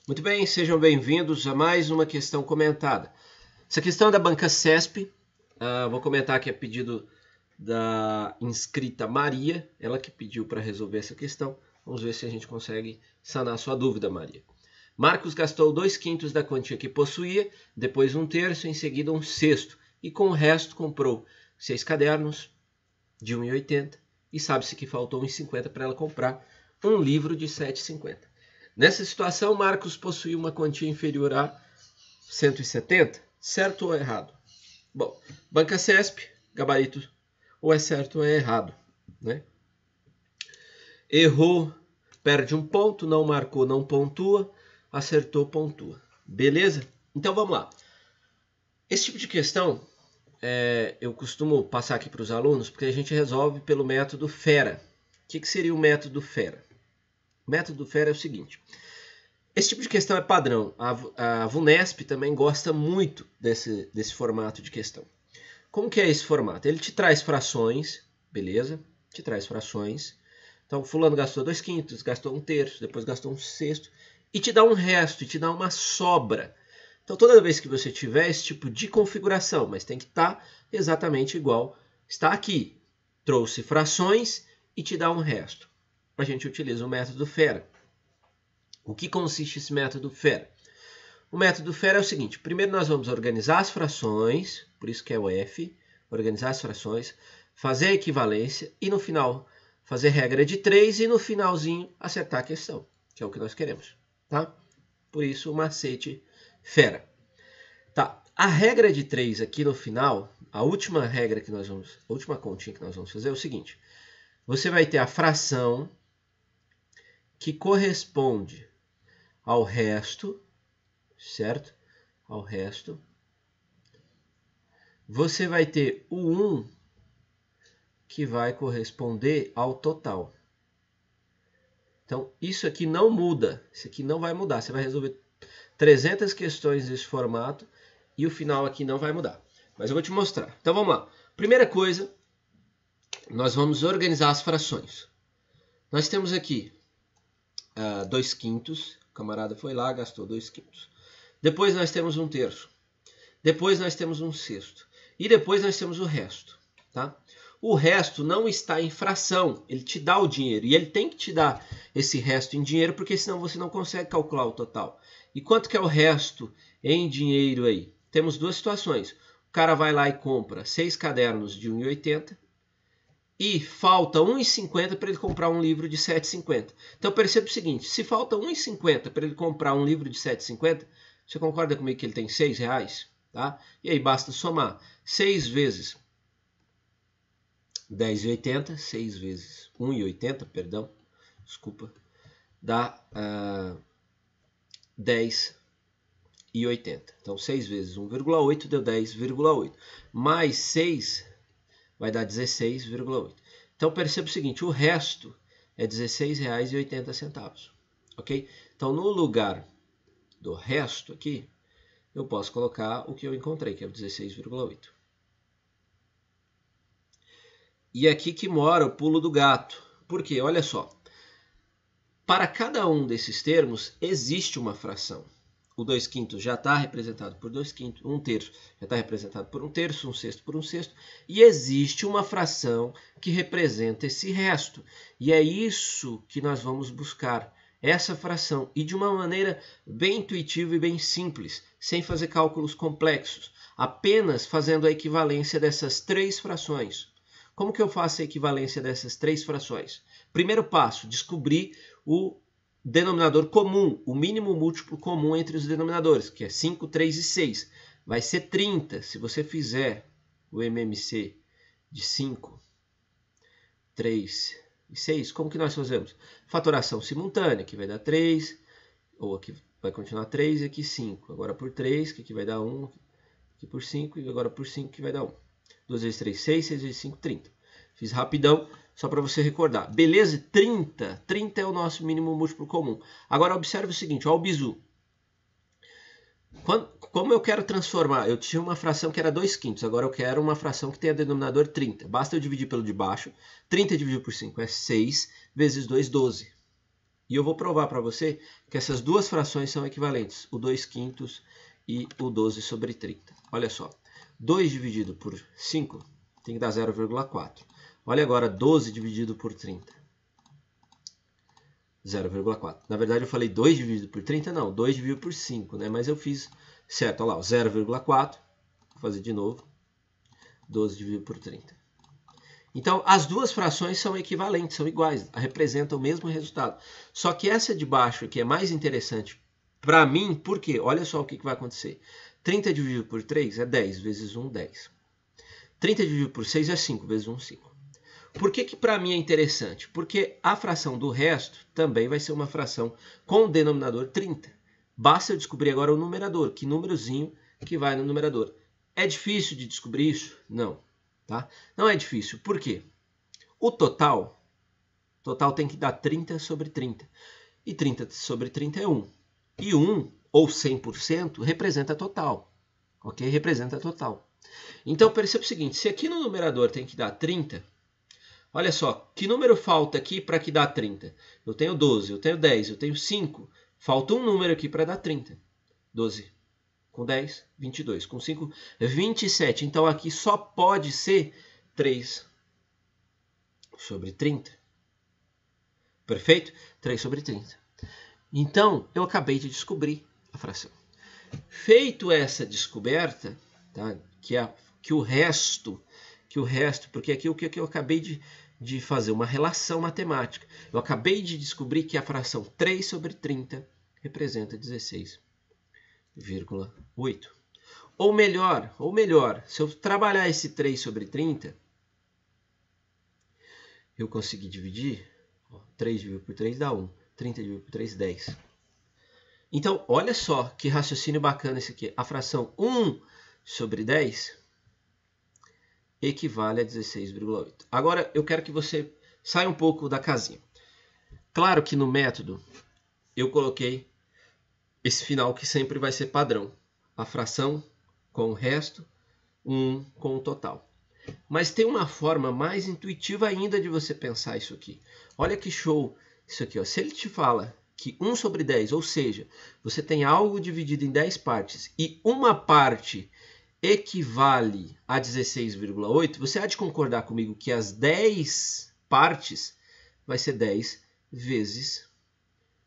Muito bem, sejam bem-vindos a mais uma questão comentada. Essa questão é da banca CESP, vou comentar que é pedido da inscrita Maria, ela que pediu para resolver essa questão. Vamos ver se a gente consegue sanar sua dúvida, Maria. Marcos gastou 2/5 da quantia que possuía, depois 1/3, em seguida 1/6, e com o resto comprou 6 cadernos de 1,80 e sabe-se que faltou 1,50 para ela comprar um livro de 7,50. Nessa situação, Marcos possuía uma quantia inferior a 170, certo ou errado? Bom, banca CESP, gabarito, ou é certo ou é errado, né? Errou, perde um ponto, não marcou, não pontua, acertou, pontua. Beleza? Então vamos lá. Esse tipo de questão eu costumo passar aqui para os alunos porque a gente resolve pelo método FERA. O que seria o método FERA? O método FERA é o seguinte. Esse tipo de questão é padrão. A VUNESP também gosta muito desse formato de questão. Como que é esse formato? Ele te traz frações, beleza? Te traz frações. Então, fulano gastou 2/5, gastou 1/3, depois gastou 1/6, e te dá um resto, e te dá uma sobra. Então, toda vez que você tiver esse tipo de configuração, mas tem que estar exatamente igual, está aqui. Trouxe frações e te dá um resto. A gente utiliza o método FERA. O que consiste esse método FERA? O método FERA é o seguinte. Primeiro nós vamos organizar as frações, por isso que é o F, organizar as frações, fazer a equivalência e no final fazer regra de 3 e no finalzinho acertar a questão, que é o que nós queremos, tá? Por isso o macete FERA. Tá, a regra de 3 aqui no final, a última regra que nós vamos, a última continha que nós vamos fazer é o seguinte. Você vai ter a fração que corresponde ao resto, certo? Ao resto. Você vai ter o 1 que vai corresponder ao total. Então, isso aqui não muda. Isso aqui não vai mudar. Você vai resolver 300 questões desse formato e o final aqui não vai mudar. Mas eu vou te mostrar. Então, vamos lá. Primeira coisa, nós vamos organizar as frações. Nós temos aqui 2/5. O camarada foi lá, gastou 2/5. Depois nós temos 1/3. Depois nós temos 1/6. E depois nós temos o resto. Tá? O resto não está em fração. Ele te dá o dinheiro. E ele tem que te dar esse resto em dinheiro, porque senão você não consegue calcular o total. E quanto que é o resto em dinheiro aí? Temos duas situações. O cara vai lá e compra 6 cadernos de 1,80 e falta 1,50 para ele comprar um livro de 7,50. Então perceba o seguinte, se falta 1,50 para ele comprar um livro de 7,50, você concorda comigo que ele tem R$6? Tá? E aí basta somar 6 vezes 10,80, 6 vezes 1,80, perdão, desculpa, dá 10,80. Então 6 vezes 1,8 deu 10,8. Mais 6 vai dar 16,8. Então perceba o seguinte, o resto é R$16,80. Ok? Então no lugar do resto aqui, eu posso colocar o que eu encontrei, que é o 16,8. E é aqui que mora o pulo do gato. Por quê? Olha só. Para cada um desses termos, existe uma fração. O 2/5 já está representado por 2/5, 1/3 já está representado por 1/3, 1/6 por 1/6, e existe uma fração que representa esse resto. E é isso que nós vamos buscar, essa fração, e de uma maneira bem intuitiva e bem simples, sem fazer cálculos complexos, apenas fazendo a equivalência dessas 3 frações. Como que eu faço a equivalência dessas 3 frações? Primeiro passo, descobrir o denominador comum, o mínimo múltiplo comum entre os denominadores, que é 5, 3 e 6. Vai ser 30 se você fizer o MMC de 5, 3 e 6. Como que nós fazemos? Fatoração simultânea, que vai dar 3, ou aqui vai continuar 3 e aqui 5. Agora por 3, que aqui vai dar 1, aqui por 5 e agora por 5 que vai dar 1. 2 vezes 3, 6, 6 vezes 5, 30. Fiz rapidão, só para você recordar. Beleza? 30. 30 é o nosso mínimo múltiplo comum. Agora observe o seguinte, ó, o bizu. Como eu quero transformar? Eu tinha uma fração que era 2/5, agora eu quero uma fração que tenha denominador 30. Basta eu dividir pelo de baixo. 30 dividido por 5 é 6, vezes 2, 12. E eu vou provar para você que essas duas frações são equivalentes, o 2/5 e o 12 sobre 30. Olha só, 2 dividido por 5 tem que dar 0,4. Olha agora 12 dividido por 30. 0,4. Na verdade eu falei 2 dividido por 30, não, 2 dividido por 5, né? Mas eu fiz certo, olha lá, 0,4, vou fazer de novo, 12 dividido por 30. Então, as duas frações são equivalentes, são iguais, representam o mesmo resultado. Só que essa de baixo aqui é mais interessante para mim, porque olha só o que vai acontecer. 30 dividido por 3 é 10 vezes 1, 10. 30 dividido por 6 é 5 vezes 1, 5. Por que para mim é interessante? Porque a fração do resto também vai ser uma fração com o denominador 30. Basta eu descobrir agora o numerador, que númerozinho que vai no numerador. É difícil de descobrir isso? Não. Tá? Não é difícil. Por quê? O total tem que dar 30 sobre 30. E 30 sobre 30 é 1. E 1, ou 100%, representa total. Ok? Representa total. Então, perceba o seguinte. Se aqui no numerador tem que dar 30, olha só, que número falta aqui para que dá 30? Eu tenho 12, eu tenho 10, eu tenho 5. Falta um número aqui para dar 30. 12 com 10, 22. Com 5, 27. Então, aqui só pode ser 3 sobre 30. Perfeito? 3 sobre 30. Então, eu acabei de descobrir a fração. Feito essa descoberta, tá? que o resto, porque aqui o que eu acabei de fazer uma relação matemática. Eu acabei de descobrir que a fração 3 sobre 30 representa 16,8. Ou melhor, se eu trabalhar esse 3 sobre 30, eu consegui dividir, 3 dividido por 3 dá 1, 30 dividido por 3, 10. Então, olha só que raciocínio bacana esse aqui. A fração 1 sobre 10 equivale a 16,8. Agora, eu quero que você saia um pouco da casinha. Claro que no método, eu coloquei esse final que sempre vai ser padrão. A fração com o resto, 1 com o total. Mas tem uma forma mais intuitiva ainda de você pensar isso aqui. Olha que show isso aqui. Ó. Se ele te fala que 1 sobre 10, ou seja, você tem algo dividido em 10 partes e uma parte equivale a 16,8, você há de concordar comigo que as 10 partes vai ser 10 vezes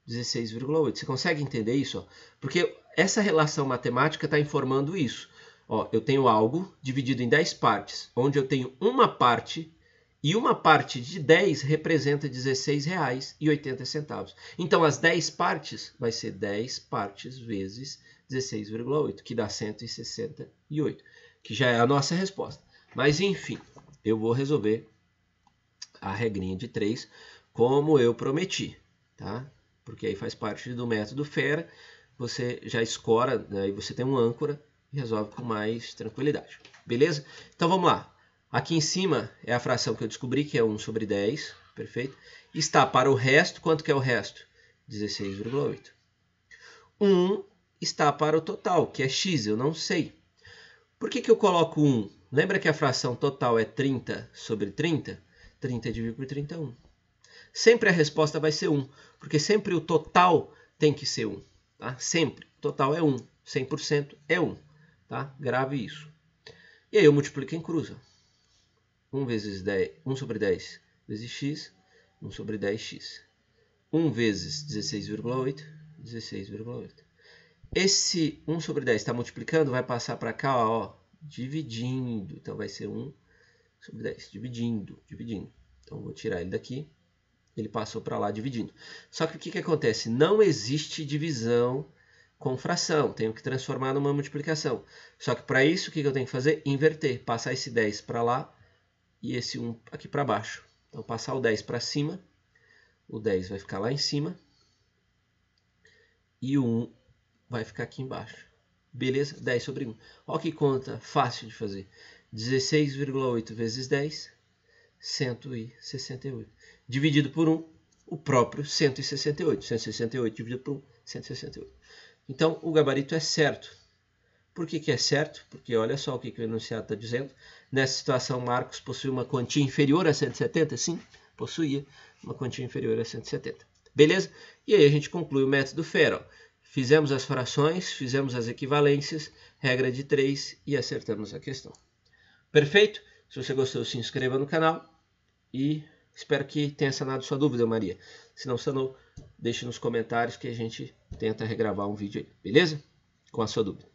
16,8. Você consegue entender isso? Ó? Porque essa relação matemática está informando isso. Ó, eu tenho algo dividido em 10 partes, onde eu tenho uma parte, e uma parte de 10 representa R$16,80. Então, as 10 partes vai ser 10 partes vezes 16,8, que dá 168, que já é a nossa resposta. Mas, enfim, eu vou resolver a regrinha de 3 como eu prometi, tá? Porque aí faz parte do método FERA, você já escora, né, e você tem um âncora e resolve com mais tranquilidade. Beleza? Então vamos lá. Aqui em cima é a fração que eu descobri, que é 1 sobre 10, perfeito? Está para o resto, quanto que é o resto? 16,8. 1 está para o total, que é x, eu não sei. Por que eu coloco 1? Lembra que a fração total é 30 sobre 30? 30 dividido por 31. Sempre a resposta vai ser 1, porque sempre o total tem que ser 1. Tá? Sempre. O total é 1. 100% é 1. Tá? Grave isso. E aí eu multiplico em cruz. 1 vezes 10, 1 sobre 10 vezes x, 1 sobre 10x. 1 vezes 16,8, 16,8. Esse 1 sobre 10 está multiplicando, vai passar para cá, ó, dividindo. Então vai ser 1 sobre 10, dividindo. Então vou tirar ele daqui. Ele passou para lá dividindo. Só que o que acontece? Não existe divisão com fração. Tenho que transformar numa multiplicação. Só que para isso, o que eu tenho que fazer? Inverter. Passar esse 10 para lá e esse 1 aqui para baixo. Então, passar o 10 para cima. O 10 vai ficar lá em cima. E o 1 vai ficar aqui embaixo. Beleza? 10 sobre 1. Olha que conta fácil de fazer. 16,8 vezes 10, 168. Dividido por 1, o próprio 168. 168 dividido por 1, 168. Então, o gabarito é certo. Por que é certo? Porque olha só o que o enunciado está dizendo. Nessa situação, Marcos possui uma quantia inferior a 170? Sim, possuía uma quantia inferior a 170. Beleza? E aí a gente conclui o método Farrell. Fizemos as frações, fizemos as equivalências, regra de 3 e acertamos a questão. Perfeito? Se você gostou, se inscreva no canal e espero que tenha sanado sua dúvida, Maria. Se não sanou, deixe nos comentários que a gente tenta regravar um vídeo aí, beleza? Com a sua dúvida.